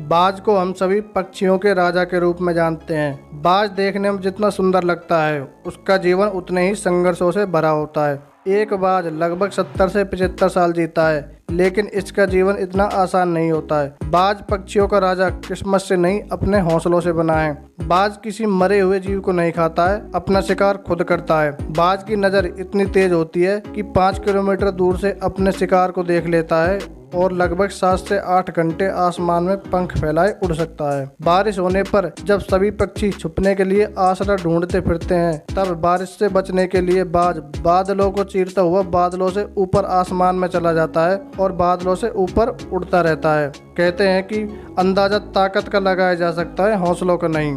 बाज को हम सभी पक्षियों के राजा के रूप में जानते हैं। बाज देखने में जितना सुंदर लगता है, उसका जीवन उतने ही संघर्षों से भरा होता है। एक बाज लगभग 70 से 75 साल जीता है, लेकिन इसका जीवन इतना आसान नहीं होता है। बाज पक्षियों का राजा किस्मत से नहीं, अपने हौसलों से बना है। बाज किसी मरे हुए जीव को नहीं खाता है, अपना शिकार खुद करता है। बाज की नज़र इतनी तेज होती है कि 5 किलोमीटर दूर से अपने शिकार को देख लेता है और लगभग 7 से 8 घंटे आसमान में पंख फैलाए उड़ सकता है। बारिश होने पर जब सभी पक्षी छुपने के लिए आसरा ढूंढते फिरते हैं, तब बारिश से बचने के लिए बाज बादलों को चीरता हुआ बादलों से ऊपर आसमान में चला जाता है और बादलों से ऊपर उड़ता रहता है। कहते हैं कि अंदाजा ताकत का लगाया जा सकता है, हौसलों का नहीं।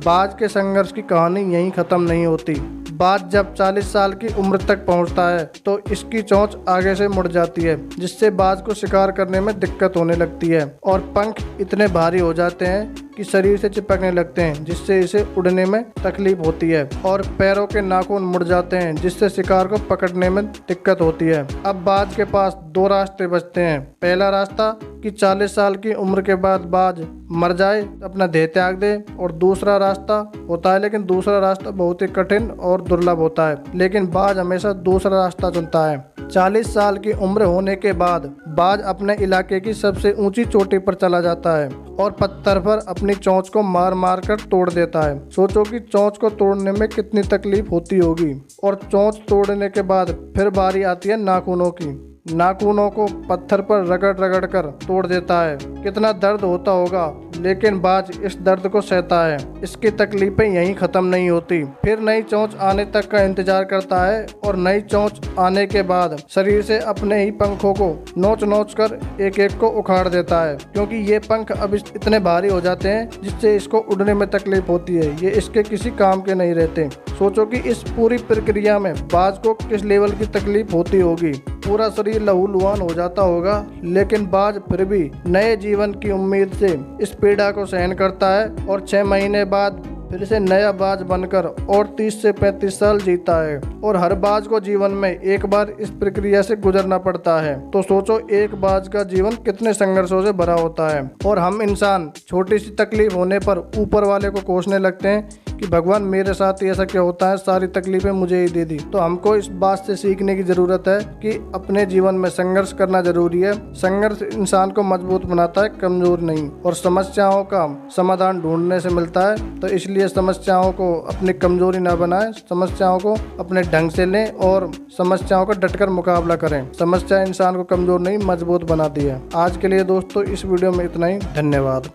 बाज के संघर्ष की कहानी यहीं खत्म नहीं होती। बाज जब 40 साल की उम्र तक पहुंचता है तो इसकी चोंच आगे से मुड़ जाती है, जिससे बाज को शिकार करने में दिक्कत होने लगती है और पंख इतने भारी हो जाते हैं कि शरीर से चिपकने लगते हैं, जिससे इसे उड़ने में तकलीफ होती है। और पैरों के नाखून मुड़ जाते हैं, जिससे शिकार को पकड़ने में दिक्कत होती है। अब बाज के पास 2 रास्ते बचते हैं। पहला रास्ता कि 40 साल की उम्र के बाद बाज मर जाए, अपना देह त्याग दे, और दूसरा रास्ता होता है, लेकिन दूसरा रास्ता बहुत ही कठिन और दुर्लभ होता है। लेकिन बाज हमेशा दूसरा रास्ता चुनता है। 40 साल की उम्र होने के बाद बाज अपने इलाके की सबसे ऊंची चोटी पर चला जाता है और पत्थर पर अपनी चोंच को मार मार कर तोड़ देता है। सोचो कि चोंच को तोड़ने में कितनी तकलीफ होती होगी। और चोंच तोड़ने के बाद फिर बारी आती है नाखूनों की। नाखूनों को पत्थर पर रगड़ रगड़ कर तोड़ देता है। कितना दर्द होता होगा, लेकिन बाज इस दर्द को सहता है। इसकी तकलीफें यहीं खत्म नहीं होती। फिर नई चोंच आने तक का इंतजार करता है और नई चोंच आने के बाद शरीर से अपने ही पंखों को नोच नोच कर एक एक को उखाड़ देता है, क्योंकि ये पंख अब इतने भारी हो जाते हैं जिससे इसको उड़ने में तकलीफ होती है। ये इसके किसी काम के नहीं रहते। सोचो कि इस पूरी प्रक्रिया में बाज को किस लेवल की तकलीफ होती होगी। पूरा शरीर लहूलुहान हो जाता होगा, लेकिन बाज फिर भी नए जीवन की उम्मीद से इस पीड़ा को सहन करता है और 6 महीने बाद फिर से नया बाज बनकर और 30 से 35 साल जीता है। और हर बाज को जीवन में एक बार इस प्रक्रिया से गुजरना पड़ता है। तो सोचो एक बाज का जीवन कितने संघर्षों से भरा होता है। और हम इंसान छोटी सी तकलीफ होने पर ऊपर वाले को कोसने लगते हैं कि भगवान मेरे साथ ही ऐसा क्या होता है, सारी तकलीफें मुझे ही दे दी। तो हमको इस बात से सीखने की जरूरत है कि अपने जीवन में संघर्ष करना जरूरी है। संघर्ष इंसान को मजबूत बनाता है, कमजोर नहीं। और समस्याओं का समाधान ढूंढने से मिलता है। तो इसलिए समस्याओं को अपनी कमजोरी ना बनाएं, समस्याओं को अपने ढंग से लें और समस्याओं का डटकर मुकाबला करें। समस्या इंसान को कमजोर नहीं, मजबूत बनाती है। आज के लिए दोस्तों इस वीडियो में इतना ही। धन्यवाद।